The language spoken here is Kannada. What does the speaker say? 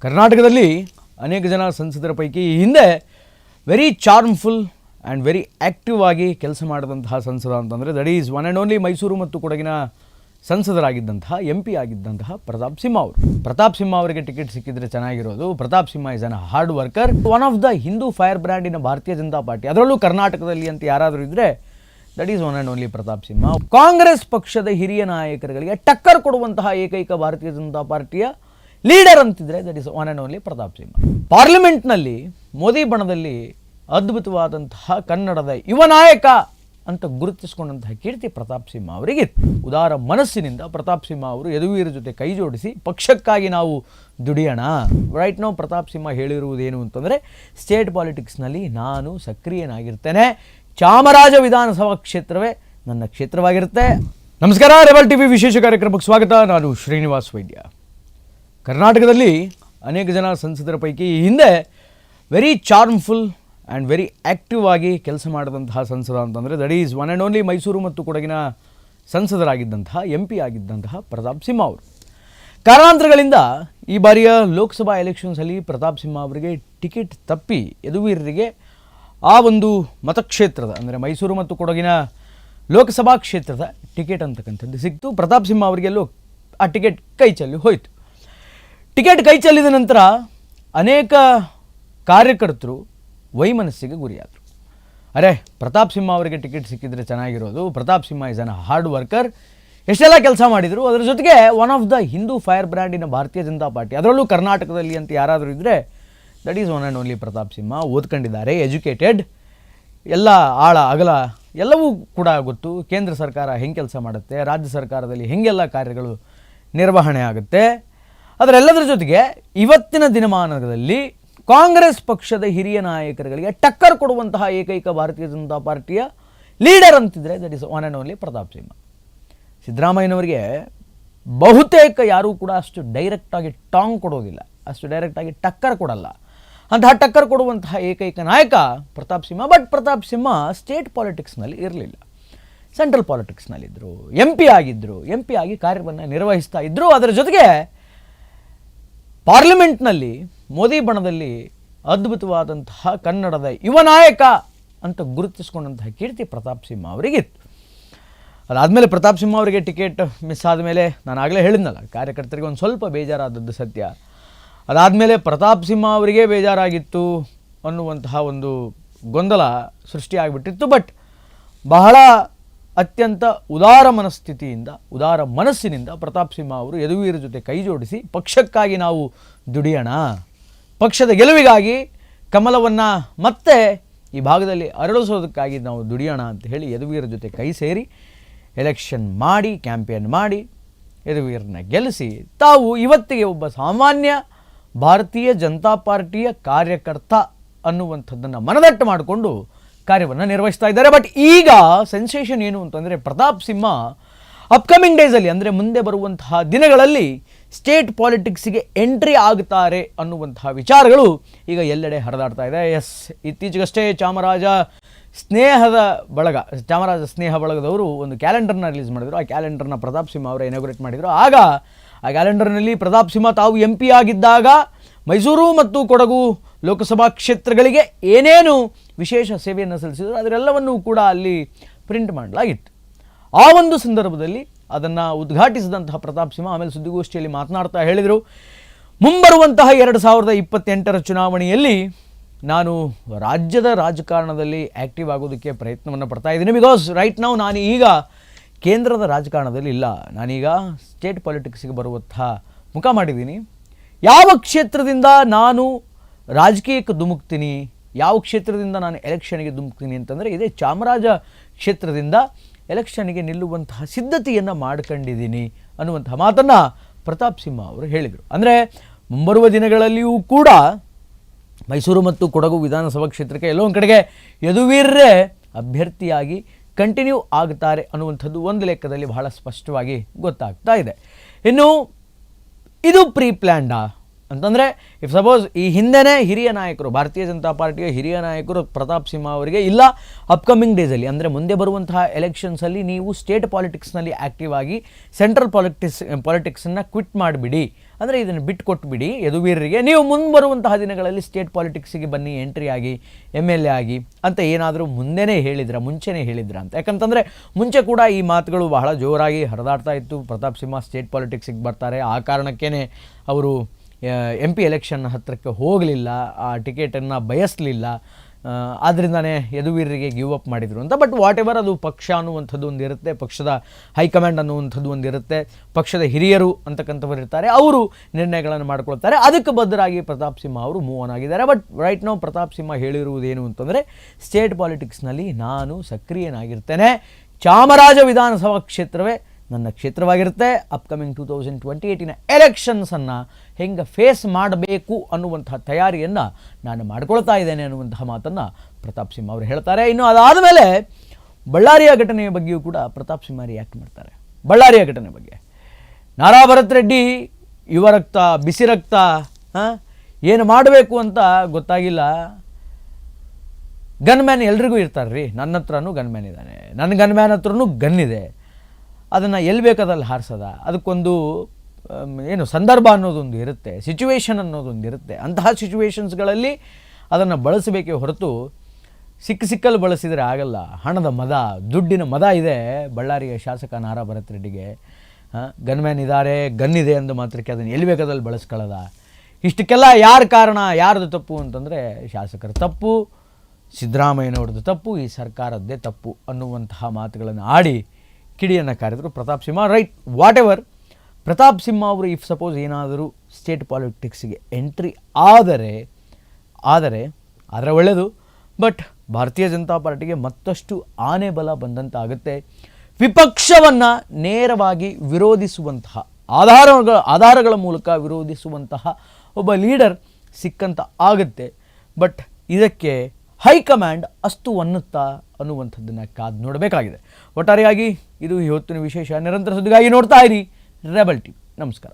ಕರ್ನಾಟಕದಲ್ಲಿ ಅನೇಕ ಜನ ಸಂಸದರ ಪೈಕಿ ಹಿಂದೆ ವೆರಿ ಚಾರ್ಮ್ಫುಲ್ ಆ್ಯಂಡ್ ವೆರಿ ಆ್ಯಕ್ಟಿವ್ ಆಗಿ ಕೆಲಸ ಮಾಡಿದಂತಹ ಸಂಸದ ಅಂತಂದರೆ that is one and only Mysuru ಮತ್ತು ಕೊಡಗಿನ ಸಂಸದರಾಗಿದ್ದಂತಹ MP ಆಗಿದ್ದಂತಹ ಪ್ರತಾಪ್ ಸಿಂಹ ಅವರು. ಪ್ರತಾಪ್ ಸಿಂಹ ಅವರಿಗೆ ಟಿಕೆಟ್ ಸಿಕ್ಕಿದ್ರೆ ಚೆನ್ನಾಗಿರೋದು. Pratap Simha is an hard worker, one of the Hindu firebrand in Bharatiya Janata party, ಅದರಲ್ಲೂ ಕರ್ನಾಟಕದಲ್ಲಿ ಅಂತ ಯಾರಾದರೂ ಇದ್ದರೆ that is one and only Pratap Simha. Congress ಪಕ್ಷದ ಹಿರಿಯ ನಾಯಕರುಗಳಿಗೆ ಟಕ್ಕರ್ ಕೊಡುವಂತಹ ಏಕೈಕ ಭಾರತೀಯ ಜನತಾ ಪಾರ್ಟಿಯ ಲೀಡರ್ ಅಂತಿದ್ರೆ that is one and only Pratap Simha. ಪಾರ್ಲಿಮೆಂಟ್ನಲ್ಲಿ ಮೋದಿ ಬಣದಲ್ಲಿ ಅದ್ಭುತವಾದಂತಹ ಕನ್ನಡದ ಯುವ ನಾಯಕ ಅಂತ ಗುರುತಿಸಿಕೊಂಡಂತಹ ಕೀರ್ತಿ ಪ್ರತಾಪ್ ಸಿಂಹ ಅವರಿಗಿತ್ತು. ಉದಾರ ಮನಸ್ಸಿನಿಂದ ಪ್ರತಾಪ್ ಸಿಂಹ ಅವರು ಯದುವೀರ ಜೊತೆ ಕೈ ಜೋಡಿಸಿ ಪಕ್ಷಕ್ಕಾಗಿ ನಾವು ದುಡಿಯೋಣ. ರೈಟ್ ನೌ ಪ್ರತಾಪ್ ಸಿಂಹ ಹೇಳಿರುವುದೇನು ಅಂತಂದರೆ, ಸ್ಟೇಟ್ ಪಾಲಿಟಿಕ್ಸ್ನಲ್ಲಿ ನಾನು ಸಕ್ರಿಯನಾಗಿರ್ತೇನೆ, ಚಾಮರಾಜ ವಿಧಾನಸಭಾ ಕ್ಷೇತ್ರವೇ ನನ್ನ ಕ್ಷೇತ್ರವಾಗಿರುತ್ತೆ. ನಮಸ್ಕಾರ, ರೆಬಲ್ TV ವಿಶೇಷ ಕಾರ್ಯಕ್ರಮಕ್ಕೆ ಸ್ವಾಗತ. ನಾನು ಶ್ರೀನಿವಾಸ್ ವೈದ್ಯ. ಕರ್ನಾಟಕದಲ್ಲಿ ಅನೇಕ ಜನ ಸಂಸದರ ಪೈಕಿ ಹಿಂದೆ ವೆರಿ ಚಾರ್ಮ್ಫುಲ್ ಆ್ಯಂಡ್ ವೆರಿ ಆ್ಯಕ್ಟಿವ್ ಆಗಿ ಕೆಲಸ ಮಾಡಿದಂತಹ ಸಂಸದ ಅಂತಂದರೆ that is one and only Mysuru ಮತ್ತು ಕೊಡಗಿನ ಸಂಸದರಾಗಿದ್ದಂತಹ MP ಆಗಿದ್ದಂತಹ ಪ್ರತಾಪ್ ಸಿಂಹ ಅವರು. ಕಾರಣಾಂತರಗಳಿಂದ ಈ ಬಾರಿಯ ಲೋಕಸಭಾ ಎಲೆಕ್ಷನ್ಸಲ್ಲಿ ಪ್ರತಾಪ್ ಸಿಂಹ ಅವರಿಗೆ ಟಿಕೆಟ್ ತಪ್ಪಿ ಯದುವೀರರಿಗೆ ಆ ಒಂದು ಮತಕ್ಷೇತ್ರದ ಅಂದರೆ ಮೈಸೂರು ಮತ್ತು ಕೊಡಗಿನ ಲೋಕಸಭಾ ಕ್ಷೇತ್ರದ ಟಿಕೆಟ್ ಅಂತಕ್ಕಂಥದ್ದು ಸಿಕ್ತು. ಪ್ರತಾಪ್ ಸಿಂಹ ಅವರಿಗೆಲ್ಲೂ ಆ ಟಿಕೆಟ್ ಕೈ ಚೆಲ್ಲಿ ಹೋಯಿತು. ಟಿಕೆಟ್ ಕೈ ಚೆಲ್ಲಿದ ನಂತರ ಅನೇಕ ಕಾರ್ಯಕರ್ತರು ವೈಮನಸ್ಸಿಗೆ ಗುರಿಯಾದರು. ಅರೆ, ಪ್ರತಾಪ್ ಸಿಂಹ ಅವರಿಗೆ ಟಿಕೆಟ್ ಸಿಕ್ಕಿದ್ರೆ ಚೆನ್ನಾಗಿರೋದು. Pratap Simha is an hard worker, ಎಷ್ಟೆಲ್ಲ ಕೆಲಸ ಮಾಡಿದರು, ಅದರ ಜೊತೆಗೆ one of the Hindu firebrand in Bharatiya Janata party, ಅದರಲ್ಲೂ ಕರ್ನಾಟಕದಲ್ಲಿ ಅಂತ ಯಾರಾದರೂ ಇದ್ದರೆ that is one and only Pratap Simha. ಓದ್ಕೊಂಡಿದ್ದಾರೆ, ಎಜುಕೇಟೆಡ್, ಎಲ್ಲ ಆಳ ಅಗಲ ಎಲ್ಲವೂ ಕೂಡ ಗೊತ್ತು. ಕೇಂದ್ರ ಸರ್ಕಾರ ಹೆಂಗೆ ಕೆಲಸ ಮಾಡುತ್ತೆ, ರಾಜ್ಯ ಸರ್ಕಾರದಲ್ಲಿ ಹೆಂಗೆಲ್ಲ ಕಾರ್ಯಗಳು ನಿರ್ವಹಣೆ ಆಗುತ್ತೆ, ಅದರೆಲ್ಲದರ ಜೊತೆಗೆ ಇವತ್ತಿನ ದಿನಮಾನದಲ್ಲಿ ಕಾಂಗ್ರೆಸ್ ಪಕ್ಷದ ಹಿರಿಯ ನಾಯಕರುಗಳಿಗೆ ಟಕ್ಕರ್ ಕೊಡುವಂತಹ ಏಕೈಕ ಭಾರತೀಯ ಜನತಾ ಪಾರ್ಟಿಯ ಲೀಡರ್ ಅಂತಿದ್ರೆ that is one and only Pratap Simha. ಸಿದ್ದರಾಮಯ್ಯನವರಿಗೆ ಬಹುತೇಕ ಯಾರೂ ಕೂಡ ಅಷ್ಟು ಡೈರೆಕ್ಟಾಗಿ ಟಾಂಗ್ ಕೊಡೋದಿಲ್ಲ, ಅಷ್ಟು ಡೈರೆಕ್ಟಾಗಿ ಟಕ್ಕರ್ ಕೊಡಲ್ಲ. ಅಂತಹ ಟಕ್ಕರ್ ಕೊಡುವಂತಹ ಏಕೈಕ ನಾಯಕ ಪ್ರತಾಪ್ ಸಿಂಹ. ಬಟ್ ಪ್ರತಾಪ್ ಸಿಂಹ ಸ್ಟೇಟ್ ಪಾಲಿಟಿಕ್ಸ್ನಲ್ಲಿ ಇರಲಿಲ್ಲ, ಸೆಂಟ್ರಲ್ ಪಾಲಿಟಿಕ್ಸ್ನಲ್ಲಿದ್ದರು, MP ಆಗಿದ್ದರು, MP ಆಗಿ ಕಾರ್ಯವನ್ನು ನಿರ್ವಹಿಸ್ತಾ ಇದ್ದರು. ಅದರ ಜೊತೆಗೆ ಪಾರ್ಲಿಮೆಂಟ್ನಲ್ಲಿ ಮೋದಿ ಬಣದಲ್ಲಿ ಅದ್ಭುತವಾದಂತಹ ಕನ್ನಡದ ಯುವ ನಾಯಕ ಅಂತ ಗುರುತಿಸಿಕೊಂಡಂತಹ ಕೀರ್ತಿ ಪ್ರತಾಪ್ ಸಿಂಹ ಅವರಿಗಿತ್ತು. ಅದಾದಮೇಲೆ ಪ್ರತಾಪ್ ಸಿಂಹ ಅವರಿಗೆ ಟಿಕೆಟ್ ಮಿಸ್ ಆದಮೇಲೆ ನಾನು ಆಗಲೇ ಹೇಳಿದ್ನಲ್ಲ, ಕಾರ್ಯಕರ್ತರಿಗೆ ಒಂದು ಸ್ವಲ್ಪ ಬೇಜಾರಾದದ್ದು ಸತ್ಯ. ಅದಾದಮೇಲೆ ಪ್ರತಾಪ್ ಸಿಂಹ ಅವರಿಗೆ ಬೇಜಾರಾಗಿತ್ತು ಅನ್ನುವಂತಹ ಒಂದು ಗೊಂದಲ ಸೃಷ್ಟಿಯಾಗಿಬಿಟ್ಟಿತ್ತು. ಬಟ್ ಬಹಳ ಅತ್ಯಂತ ಉದಾರ ಮನಸ್ಥಿತಿಯಿಂದ, ಉದಾರ ಮನಸ್ಸಿನಿಂದ ಪ್ರತಾಪ್ ಸಿಂಹ ಅವರು ಯದುವೀರ ಜೊತೆ ಕೈ ಜೋಡಿಸಿ ಪಕ್ಷಕ್ಕಾಗಿ ನಾವು ದುಡಿಯೋಣ, ಪಕ್ಷದ ಗೆಲುವಿಗಾಗಿ ಕಮಲವನ್ನು ಮತ್ತೆ ಈ ಭಾಗದಲ್ಲಿ ಅರಳಿಸೋದಕ್ಕಾಗಿ ನಾವು ದುಡಿಯೋಣ ಅಂತ ಹೇಳಿ ಯದುವೀರ ಜೊತೆ ಕೈ ಸೇರಿ ಎಲೆಕ್ಷನ್ ಮಾಡಿ, ಕ್ಯಾಂಪೇನ್ ಮಾಡಿ ಯದುವೀರನ್ನ ಗೆಲ್ಲಿಸಿ ತಾವು ಇವತ್ತಿಗೆ ಒಬ್ಬ ಸಾಮಾನ್ಯ ಭಾರತೀಯ ಜನತಾ ಪಾರ್ಟಿಯ ಕಾರ್ಯಕರ್ತ ಅನ್ನುವಂಥದ್ದನ್ನು ಮನದಟ್ಟು ಮಾಡಿಕೊಂಡು ಕಾರ್ಯವನ್ನು ನಿರ್ವಹಿಸ್ತಾ ಇದ್ದಾರೆ. ಬಟ್ ಈಗ ಸೆನ್ಸೇಷನ್ ಏನು ಅಂತಂದರೆ, ಪ್ರತಾಪ್ ಸಿಂಹ ಅಪ್ಕಮಿಂಗ್ ಡೇಸಲ್ಲಿ ಅಂದರೆ ಮುಂದೆ ಬರುವಂತಹ ದಿನಗಳಲ್ಲಿ ಸ್ಟೇಟ್ ಪಾಲಿಟಿಕ್ಸಿಗೆ ಎಂಟ್ರಿ ಆಗ್ತಾರೆ ಅನ್ನುವಂತಹ ವಿಚಾರಗಳು ಈಗ ಎಲ್ಲೆಡೆ ಹರಿದಾಡ್ತಾ ಇದೆ. ಇತ್ತೀಚೆಗಷ್ಟೇ ಚಾಮರಾಜ ಸ್ನೇಹ ಬಳಗದವರು ಒಂದು ಕ್ಯಾಲೆಂಡರ್ನ ರಿಲೀಸ್ ಮಾಡಿದರು. ಆ ಕ್ಯಾಲೆಂಡರ್ನ ಪ್ರತಾಪ್ ಸಿಂಹ ಅವರು ಇನಾಗ್ರೇಟ್ ಮಾಡಿದರು. ಆಗ ಆ ಕ್ಯಾಲೆಂಡರ್ನಲ್ಲಿ ಪ್ರತಾಪ್ ಸಿಂಹ ತಾವು MP ಆಗಿದ್ದಾಗ ಮೈಸೂರು ಮತ್ತು ಕೊಡಗು ಲೋಕಸಭಾ ಕ್ಷೇತ್ರಗಳಿಗೆ ಏನೇನು ವಿಶೇಷ ಸೇವೆಯನ್ನು ಸಲ್ಲಿಸಿದರು ಅದರೆಲ್ಲವನ್ನೂ ಕೂಡ ಅಲ್ಲಿ ಪ್ರಿಂಟ್ ಮಾಡಲಾಗಿತ್ತು. ಆ ಒಂದು ಸಂದರ್ಭದಲ್ಲಿ ಅದನ್ನು ಉದ್ಘಾಟಿಸಿದಂತಹ ಪ್ರತಾಪ್ ಸಿಂಹ ಆಮೇಲೆ ಸುದ್ದಿಗೋಷ್ಠಿಯಲ್ಲಿ ಮಾತನಾಡ್ತಾ ಹೇಳಿದರು, ಮುಂಬರುವಂತಹ 2028 ಚುನಾವಣೆಯಲ್ಲಿ ನಾನು ರಾಜ್ಯದ ರಾಜಕಾರಣದಲ್ಲಿ ಆ್ಯಕ್ಟಿವ್ ಆಗೋದಕ್ಕೆ ಪ್ರಯತ್ನವನ್ನು ಪಡ್ತಾ ಇದ್ದೀನಿ. ಬಿಕಾಸ್ ರೈಟ್ ನಾವು ನಾನು ಈಗ ಕೇಂದ್ರದ ರಾಜಕಾರಣದಲ್ಲಿ ಇಲ್ಲ, ನಾನೀಗ ಸ್ಟೇಟ್ ಪಾಲಿಟಿಕ್ಸಿಗೆ ಬರುವಂತಹ ಮುಖ ಮಾಡಿದ್ದೀನಿ. ಯಾವ ಕ್ಷೇತ್ರದಿಂದ ನಾನು ರಾಜಕೀಯಕ್ಕೆ ಧುಮುಕ್ತೀನಿ, ಯಾವ ಕ್ಷೇತ್ರದಿಂದ ನಾನು ಎಲೆಕ್ಷನ್ಗೆ ಧುಮುಕ್ತೀನಿ ಅಂತಂದರೆ ಇದೇ ಚಾಮರಾಜ ಕ್ಷೇತ್ರದಿಂದ ಎಲೆಕ್ಷನ್ಗೆ ನಿಲ್ಲುವಂತಹ ಸಿದ್ಧತೆಯನ್ನು ಮಾಡ್ಕೊಂಡಿದ್ದೀನಿ ಅನ್ನುವಂತಹ ಮಾತನ್ನು ಪ್ರತಾಪ್ ಸಿಂಹ ಅವರು ಹೇಳಿದರು. ಅಂದರೆ ಮುಂಬರುವ ದಿನಗಳಲ್ಲಿಯೂ ಕೂಡ ಮೈಸೂರು ಮತ್ತು ಕೊಡಗು ವಿಧಾನಸಭಾ ಕ್ಷೇತ್ರಕ್ಕೆ ಎಲ್ಲೋ ಒಂದು ಕಡೆಗೆ ಯದುವೀರರೇ ಅಭ್ಯರ್ಥಿಯಾಗಿ ಕಂಟಿನ್ಯೂ ಆಗ್ತಾರೆ ಅನ್ನುವಂಥದ್ದು ಒಂದು ಲೆಕ್ಕದಲ್ಲಿ ಬಹಳ ಸ್ಪಷ್ಟವಾಗಿ ಗೊತ್ತಾಗ್ತಾ ಇದೆ. ಇನ್ನು ಇದು ಪ್ರೀ ಪ್ಲ್ಯಾಂಡಾ ಅಂತಂದರೆ, ಇಫ್ ಸಪೋಸ್ ಈ ಹಿಂದೆನೇ ಹಿರಿಯ ನಾಯಕರು, ಭಾರತೀಯ ಜನತಾ ಪಾರ್ಟಿಯ ಹಿರಿಯ ನಾಯಕರು ಪ್ರತಾಪ್ ಸಿಂಹ ಅವರಿಗೆ ಇಲ್ಲ ಅಪ್ಕಮಿಂಗ್ ಡೇಸಲ್ಲಿ ಅಂದರೆ ಮುಂದೆ ಬರುವಂತಹ ಎಲೆಕ್ಷನ್ಸಲ್ಲಿ ನೀವು ಸ್ಟೇಟ್ ಪಾಲಿಟಿಕ್ಸ್ನಲ್ಲಿ ಆ್ಯಕ್ಟಿವ್ ಆಗಿ ಸೆಂಟ್ರಲ್ ಪಾಲಿಟಿಕ್ಸನ್ನು ಕ್ವಿಟ್ ಮಾಡಿಬಿಡಿ ಅಂದರೆ ಇದನ್ನು ಬಿಟ್ಟು ಕೊಟ್ಬಿಡಿ ಯದುವೀರರಿಗೆ, ನೀವು ಮುಂಬರುವಂತಹ ದಿನಗಳಲ್ಲಿ ಸ್ಟೇಟ್ ಪಾಲಿಟಿಕ್ಸಿಗೆ ಬನ್ನಿ, ಎಂಟ್ರಿ ಆಗಿ MLA ಆಗಿ ಅಂತ ಏನಾದರೂ ಮುಂಚೆನೇ ಹೇಳಿದ್ರ ಅಂತ. ಯಾಕಂತಂದರೆ ಮುಂಚೆ ಕೂಡ ಈ ಮಾತುಗಳು ಬಹಳ ಜೋರಾಗಿ ಹರಿದಾಡ್ತಾ ಇತ್ತು. ಪ್ರತಾಪ್ ಸಿಂಹ ಸ್ಟೇಟ್ ಪಾಲಿಟಿಕ್ಸಿಗೆ ಬರ್ತಾರೆ, ಆ ಕಾರಣಕ್ಕೇ ಅವರು MP ಎಲೆಕ್ಷನ್ ಹತ್ತಿರಕ್ಕೆ ಹೋಗಲಿಲ್ಲ, ಆ ಟಿಕೆಟನ್ನು ಬಯಸಲಿಲ್ಲ, ಆದ್ದರಿಂದನೇ ಯದುವೀರರಿಗೆ ಗಿವ್ ಅಪ್ ಮಾಡಿದರು ಅಂತ. ಬಟ್ ವಾಟ್ ಎವರ್, ಅದು ಪಕ್ಷ ಅನ್ನುವಂಥದ್ದು ಒಂದು ಇರುತ್ತೆ, ಪಕ್ಷದ ಹೈಕಮಾಂಡ್ ಅನ್ನುವಂಥದ್ದು ಒಂದು ಇರುತ್ತೆ, ಪಕ್ಷದ ಹಿರಿಯರು ಅಂತಕ್ಕಂಥವ್ರು ಇರ್ತಾರೆ, ಅವರು ನಿರ್ಣಯಗಳನ್ನು ಮಾಡ್ಕೊಳ್ತಾರೆ. ಅದಕ್ಕೆ ಬದ್ಧರಾಗಿ ಪ್ರತಾಪ್ ಸಿಂಹ ಅವರು ಮೂವ್ ಆನ್ ಆಗಿದ್ದಾರೆ. But right now Pratap Simha ಹೇಳಿರುವುದೇನು ಅಂತಂದರೆ, ಸ್ಟೇಟ್ ಪಾಲಿಟಿಕ್ಸ್ನಲ್ಲಿ ನಾನು ಸಕ್ರಿಯನಾಗಿರ್ತೇನೆ, ಚಾಮರಾಜ ವಿಧಾನಸಭಾ ಕ್ಷೇತ್ರವೇ ನನ್ನ ಕ್ಷೇತ್ರವಾಗಿರುತ್ತೆ, ಅಪ್ಕಮಿಂಗ್ 2028 ಎಲೆಕ್ಷನ್ಸನ್ನು ಹೆಂಗೆ ಫೇಸ್ ಮಾಡಬೇಕು ಅನ್ನುವಂತಹ ತಯಾರಿಯನ್ನು ನಾನು ಮಾಡ್ಕೊಳ್ತಾ ಇದ್ದೇನೆ ಅನ್ನುವಂತಹ ಮಾತನ್ನು ಪ್ರತಾಪ್ ಸಿಂಹ ಅವರು ಹೇಳ್ತಾರೆ. ಇನ್ನು ಅದಾದ ಮೇಲೆ ಬಳ್ಳಾರಿಯ ಘಟನೆಯ ಬಗ್ಗೆಯೂ ಕೂಡ ಪ್ರತಾಪ್ ಸಿಂಹ ರಿಯಾಕ್ಟ್ ಮಾಡ್ತಾರೆ. ಬಳ್ಳಾರಿಯ ಘಟನೆ ಬಗ್ಗೆ ನಾರಾ ಭರತ್ ರೆಡ್ಡಿ ಯುವ ರಕ್ತ, ಬಿಸಿ ರಕ್ತ, ಏನು ಮಾಡಬೇಕು ಅಂತ ಗೊತ್ತಾಗಿಲ್ಲ. ಗನ್ಮ್ಯಾನ್ ಎಲ್ರಿಗೂ ಇರ್ತಾರೆ ರೀ, ನನ್ನ ಹತ್ರನೂ ಗನ್ಮ್ಯಾನ್ ಇದ್ದಾನೆ, ನನ್ನ ಗನ್ಮ್ಯಾನ್ ಹತ್ರನೂ ಗನ್ ಇದೆ, ಅದನ್ನು ಎಲ್ಲಿ ಬೇಕಾದಲ್ಲಿ ಹಾರಿಸೋದ, ಅದಕ್ಕೊಂದು ಏನು ಸಂದರ್ಭ ಅನ್ನೋದೊಂದು ಇರುತ್ತೆ, ಸಿಚುವೇಶನ್ ಅನ್ನೋದೊಂದು ಇರುತ್ತೆ. ಅಂತಹ ಸಿಚುವೇಶನ್ಸ್ಗಳಲ್ಲಿ ಅದನ್ನು ಬಳಸಬೇಕೇ ಹೊರತು ಸಿಕ್ಕಲ್ಲಿ ಬಳಸಿದರೆ ಆಗಲ್ಲ. ಹಣದ ಮದ, ದುಡ್ಡಿನ ಮದ ಇದೆ ಬಳ್ಳಾರಿಯ ಶಾಸಕ ನಾರಾ ಭರತ್ ರೆಡ್ಡಿಗೆ. ಗನ್ಮ್ಯಾನ್ ಇದ್ದಾರೆ, ಗನ್ ಇದೆ ಅಂದ ಮಾತ್ರಕ್ಕೆ ಅದನ್ನು ಎಲ್ಲಿ ಬೇಕಾದಲ್ಲಿ ಬಳಸ್ಕೊಳ್ಳೋದ. ಇಷ್ಟಕ್ಕೆಲ್ಲ ಯಾರು ಕಾರಣ, ಯಾರ್ದು ತಪ್ಪು ಅಂತಂದರೆ ಶಾಸಕರ ತಪ್ಪು, ಸಿದ್ದರಾಮಯ್ಯನವ್ರದ್ದು ತಪ್ಪು, ಈ ಸರ್ಕಾರದ್ದೇ ತಪ್ಪು ಅನ್ನುವಂತಹ ಮಾತುಗಳನ್ನು ಆಡಿ ಕಿಡಿಯನ್ನು ಕಾರಿದರು Pratap Simha. Right, what ever, Pratap Simha ಅವರು ಇಫ್ ಸಪೋಸ್ ಏನಾದರೂ ಸ್ಟೇಟ್ ಪಾಲಿಟಿಕ್ಸಿಗೆ ಎಂಟ್ರಿ ಆದರೆ ಒಳ್ಳೆಯದು. ಬಟ್ ಭಾರತೀಯ ಜನತಾ ಪಾರ್ಟಿಗೆ ಮತ್ತಷ್ಟು ಆನೆ ಬಲ ಬಂದಂತಾಗುತ್ತೆ. ವಿಪಕ್ಷವನ್ನು ನೇರವಾಗಿ ವಿರೋಧಿಸುವಂತಹ ಆಧಾರಗಳ ಮೂಲಕ ವಿರೋಧಿಸುವಂತಹ ಒಬ್ಬ ಲೀಡರ್ ಸಿಕ್ಕಂತ ಆಗುತ್ತೆ. ಬಟ್ ಇದಕ್ಕೆ ಹೈಕಮಾಂಡ್ ಅಷ್ಟು ಅನ್ನುತ್ತಾ ಅನ್ನುವಂಥದ್ದನ್ನು ಕಾದು ನೋಡಬೇಕಾಗಿದೆ. ಒಟ್ಟಾರೆಯಾಗಿ ಇದು ಇವತ್ತಿನ ವಿಶೇಷ. ನಿರಂತರ ಸುದ್ದಿಗಾಗಿ ನೋಡ್ತಾ ಇರಿ ರೆಬೆಲ್ ಟಿವಿ. ನಮಸ್ಕಾರ.